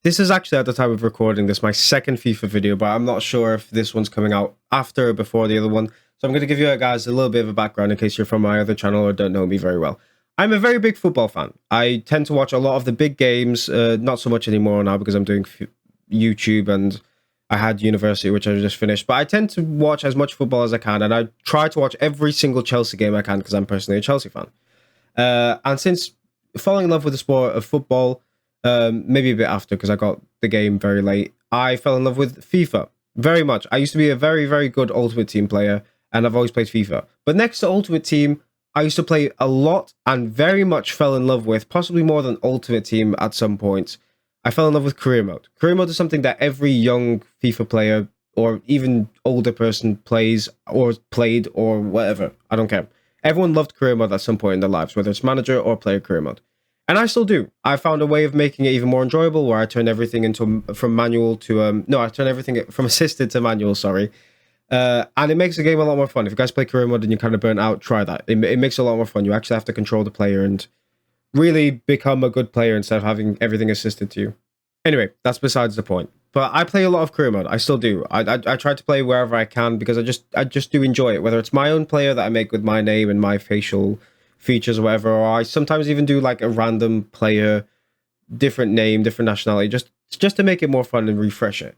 This is actually, at the time of recording this, my second FIFA video, but I'm not sure if this one's coming out after or before the other one. So I'm going to give you guys a little bit of a background in case you're from my other channel or don't know me very well. I'm a very big football fan. I tend to watch a lot of the big games, not so much anymore now because I'm doing YouTube and I had university, which I just finished. But I tend to watch as much football as I can, and I try to watch every single Chelsea game I can because I'm personally a Chelsea fan. And since falling in love with the sport of football, maybe a bit after because I got the game very late, I fell in love with FIFA very much. I used to be a very, very good Ultimate Team player, and I've always played FIFA. But next to Ultimate Team, I used to play a lot and very much fell in love with, possibly more than Ultimate Team at some point, I fell in love with Career Mode. Career Mode is something that every young FIFA player or even older person plays or played or whatever. I don't care. Everyone loved Career Mode at some point in their lives, whether it's Manager or Player Career Mode. And I still do. I found a way of making it even more enjoyable where I turn everything into from manual to I turn everything from assisted to manual, sorry. And it makes the game a lot more fun. If you guys play Career Mode and you're kind of burnt out, try that. It makes it a lot more fun. You actually have to control the player and really become a good player instead of having everything assisted to you. Anyway, that's besides the point. But I play a lot of Career Mode. I still do. I try to play wherever I can because I just do enjoy it. Whether it's my own player that I make with my name and my facial features or whatever, or I sometimes even do like a random player, different name, different nationality, just to make it more fun and refresh it.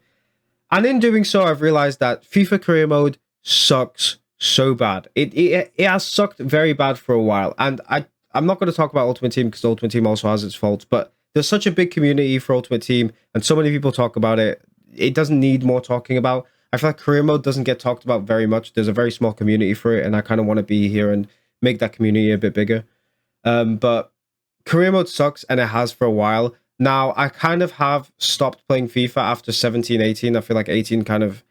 And in doing so, I've realized that FIFA Career Mode sucks so bad. It has sucked very bad for a while. And I'm not going to talk about Ultimate Team because Ultimate Team also has its faults, but there's such a big community for Ultimate Team and so many people talk about it. It doesn't need more talking about. I feel like Career Mode doesn't get talked about very much. There's a very small community for it, and I kind of want to be here and make that community a bit bigger. But Career Mode sucks, and it has for a while. Now, I kind of have stopped playing FIFA after 17, 18. I feel like 18 kind of,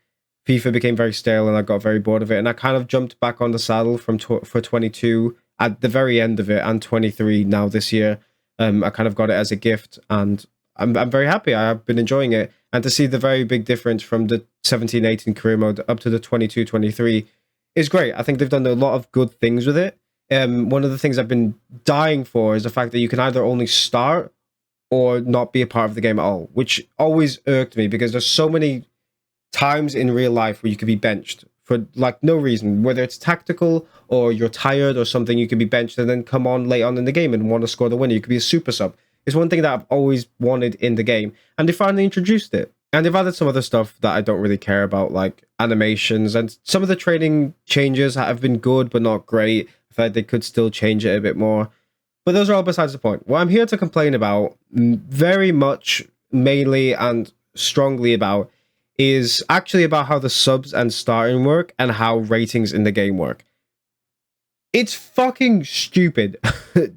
FIFA became very stale, and I got very bored of it. And I kind of jumped back on the saddle for 22 at the very end of it, and 23 now this year. I kind of got it as a gift, and I'm very happy. I've been enjoying it. And to see the very big difference from the 17, 18 Career Mode up to the 22, 23 is great. I think they've done a lot of good things with it. One of the things I've been dying for is the fact that you can either only start or not be a part of the game at all, which always irked me because there's so many times in real life where you could be benched for like no reason, whether it's tactical or you're tired or something. You could be benched and then come on late on in the game and want to score the winner. You could be a super sub. It's one thing that I've always wanted in the game, and they finally introduced it. And they've added some other stuff that I don't really care about, like animations, and some of the training changes have been good but not great. I feel like they could still change it a bit more. But those are all besides the point. What I'm here to complain about, very much, mainly and strongly about, is actually about how the subs and starting work and how ratings in the game work. It's fucking stupid,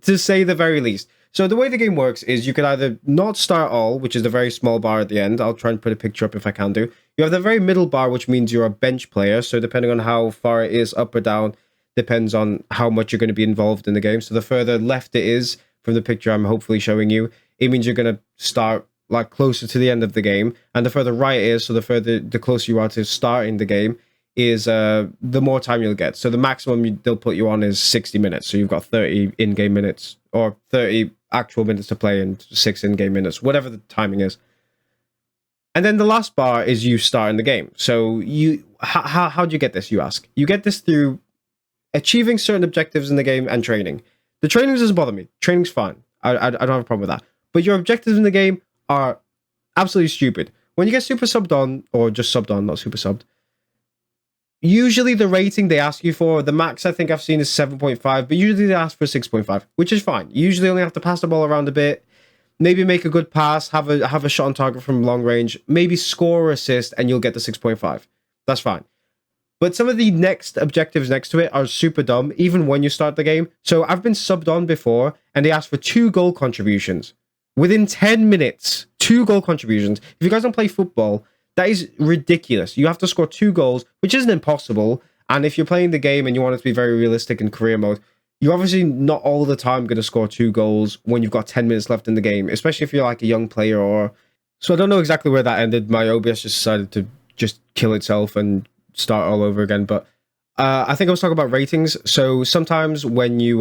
to say the very least. So the way the game works is you can either not start all, which is the very small bar at the end. I'll try and put a picture up if I can do. You have the very middle bar, which means you're a bench player. So depending on how far it is up or down, depends on how much you're going to be involved in the game. So the further left it is from the picture I'm hopefully showing you, it means you're going to start like closer to the end of the game. And the further right it is, so the closer you are to starting the game, is the more time you'll get. So the maximum they'll put you on is 60 minutes. So you've got 30 in-game minutes, or 30 actual minutes to play and 6 in-game minutes, whatever the timing is. And then the last bar is you starting the game. So how do you get this, you ask? You get this through achieving certain objectives in the game and training. The training doesn't bother me. Training's fine. I don't have a problem with that. But your objectives in the game are absolutely stupid. When you get super subbed on, or just subbed on, not super subbed, usually the rating they ask you for, the max I think I've seen is 7.5, but usually they ask for 6.5, which is fine. You usually only have to pass the ball around a bit, maybe make a good pass, have a shot on target from long range, maybe score or assist, and you'll get the 6.5. That's fine. But some of the next objectives next to it are super dumb, even when you start the game. So I've been subbed on before, and they ask for 2 goal contributions. Within 10 minutes, 2 goal contributions. If you guys don't play football, that is ridiculous. You have to score 2 goals, which isn't impossible. And if you're playing the game and you want it to be very realistic in career mode, you're obviously not all the time going to score 2 goals when you've got 10 minutes left in the game, especially if you're like a young player or... So I don't know exactly where that ended. My OBS just decided to just kill itself and start all over again. But I think I was talking about ratings. So sometimes when you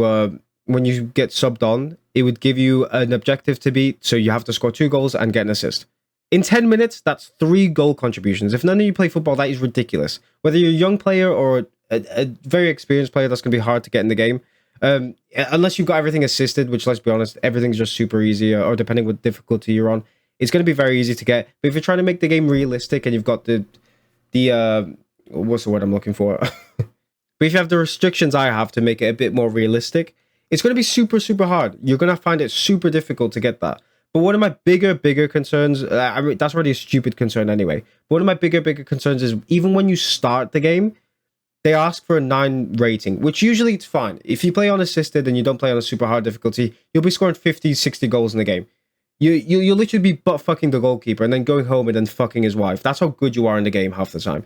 get subbed on, it would give you an objective to beat. So you have to score 2 goals and get an assist. In 10 minutes, that's 3 goal contributions. If none of you play football, that is ridiculous. Whether you're a young player or a very experienced player, that's going to be hard to get in the game. Unless you've got everything assisted, which, let's be honest, everything's just super easy, or depending what difficulty you're on, it's going to be very easy to get. But if you're trying to make the game realistic and you've got the what's the word I'm looking for? But if you have the restrictions I have to make it a bit more realistic, it's going to be super, super hard. You're going to find it super difficult to get that. But one of my bigger concerns, I mean, that's already a stupid concern anyway. But one of my bigger concerns is even when you start the game, they ask for a 9 rating, which usually it's fine. If you play unassisted and you don't play on a super hard difficulty, you'll be scoring 50, 60 goals in the game. You'll literally be butt fucking the goalkeeper and then going home and then fucking his wife. That's how good you are in the game half the time.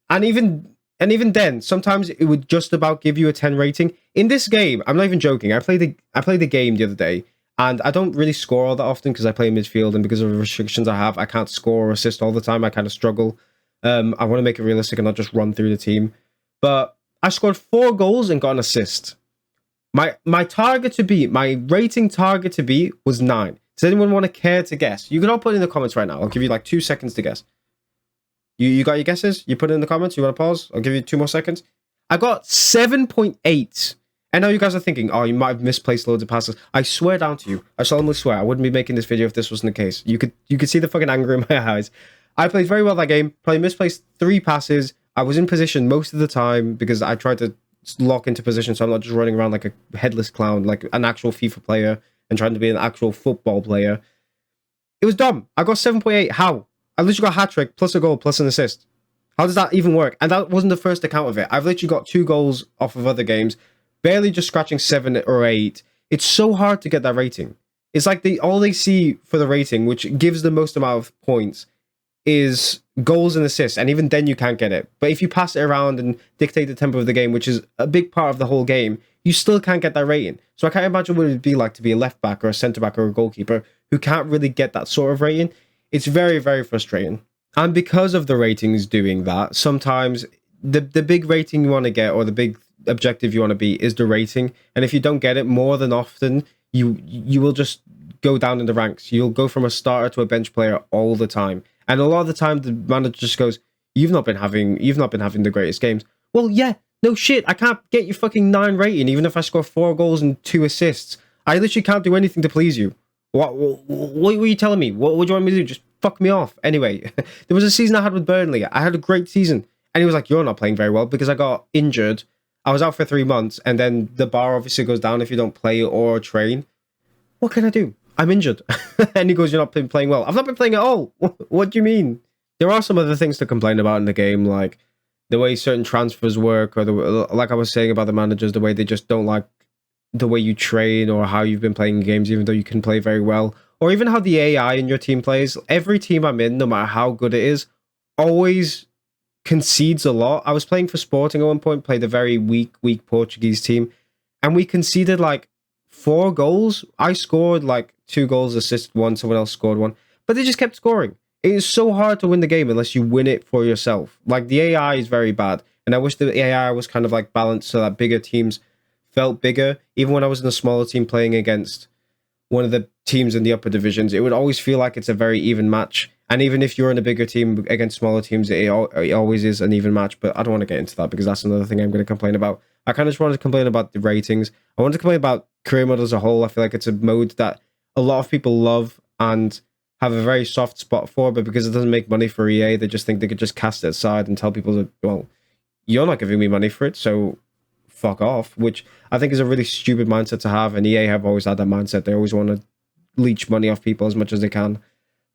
And even then, sometimes it would just about give you a 10 rating. In this game, I'm not even joking. I played the game the other day, and I don't really score all that often because I play midfield, and because of the restrictions I have, I can't score or assist all the time. I kind of struggle. I want to make it realistic and not just run through the team. But I scored 4 goals and got an assist. My rating target to beat was 9. Does anyone want to care to guess? You can all put it in the comments right now. I'll give you like 2 seconds to guess. You got your guesses? You put it in the comments? You want to pause? I'll give you 2 more seconds. I got 7.8. I know you guys are thinking, oh, you might have misplaced loads of passes. I swear down to you. I solemnly swear I wouldn't be making this video if this wasn't the case. You could see the fucking anger in my eyes. I played very well that game. Probably misplaced 3 passes. I was in position most of the time because I tried to lock into position so I'm not just running around like a headless clown, like an actual FIFA player and trying to be an actual football player. It was dumb. I got 7.8. How? I literally got a hat-trick, plus a goal, plus an assist. How does that even work? And that wasn't the first account of it. I've literally got 2 goals off of other games, barely just scratching 7 or 8. It's so hard to get that rating. It's like all they see for the rating, which gives the most amount of points, is goals and assists, and even then you can't get it. But if you pass it around and dictate the tempo of the game, which is a big part of the whole game, you still can't get that rating. So I can't imagine what it would be like to be a left back or a centre back or a goalkeeper who can't really get that sort of rating. It's very, very frustrating. And because of the ratings doing that, sometimes the big rating you want to get, or the big objective you want to be, is the rating. And if you don't get it more than often, you will just go down in the ranks. You'll go from a starter to a bench player all the time. And a lot of the time, the manager just goes, you've not been having the greatest games. Well, yeah, no shit. I can't get you fucking 9 rating, even if I score 4 goals and 2 assists. I literally can't do anything to please you. What were you telling me? What do you want me to do? Just fuck me off. Anyway, there was a season I had with Burnley. I had a great season. And he was like, you're not playing very well, because I got injured. I was out for 3 months, and then the bar obviously goes down if you don't play or train. What can I do? I'm injured. And he goes, you're not been playing well. I've not been playing at all. What do you mean? There are some other things to complain about in the game, like the way certain transfers work, or like I was saying about the managers, the way they just don't like the way you train or how you've been playing games, even though you can play very well, or even how the AI in your team plays. Every team I'm in, no matter how good it is, always concedes a lot. I was playing for Sporting at one point, played a very weak Portuguese team, and we conceded like 4 goals. I scored like 2 goals, assisted 1, someone else scored 1, but they just kept scoring. It is so hard to win the game unless you win it for yourself. Like, the AI is very bad, and I wish the AI was kind of like balanced so that bigger teams felt bigger. Even when I was in a smaller team playing against one of the teams in the upper divisions, it would always feel like it's a very even match. And even if you're in a bigger team against smaller teams, it always is an even match. But I don't want to get into that because that's another thing I'm going to complain about. I kind of just wanted to complain about the ratings. I wanted to complain about career mode as a whole. I feel like it's a mode that a lot of people love and have a very soft spot for, but because it doesn't make money for EA, they just think they could just cast it aside and tell people that, well, you're not giving me money for it, so fuck off, which I think is a really stupid mindset to have, and EA have always had that mindset. They always want to leech money off people as much as they can.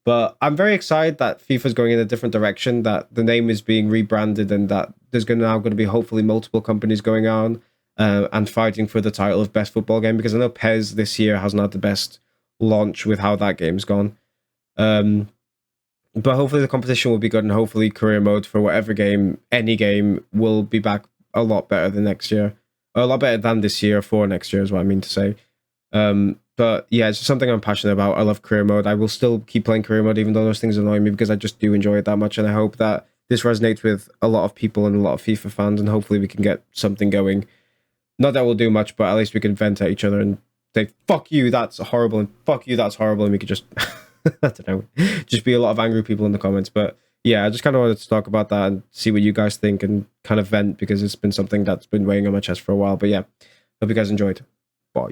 But I'm very excited that FIFA's going in a different direction, that the name is being rebranded, and that there's now going to be hopefully multiple companies going on and fighting for the title of best football game, because I know PES this year hasn't had the best launch with how that game's gone. But hopefully the competition will be good, and hopefully career mode for whatever game, any game, will be back a lot better than next year. Or a lot better than this year for next year is what I mean to say. But yeah, it's something I'm passionate about. I love career mode. I will still keep playing career mode even though those things annoy me, because I just do enjoy it that much, and I hope that this resonates with a lot of people and a lot of FIFA fans, and hopefully we can get something going. Not that we'll do much, but at least we can vent at each other and say, fuck you, that's horrible, and fuck you, that's horrible, and we could just I don't know, just be a lot of angry people in the comments. But yeah, I just kind of wanted to talk about that and see what you guys think and kind of vent, because it's been something that's been weighing on my chest for a while. But yeah, hope you guys enjoyed. Bye.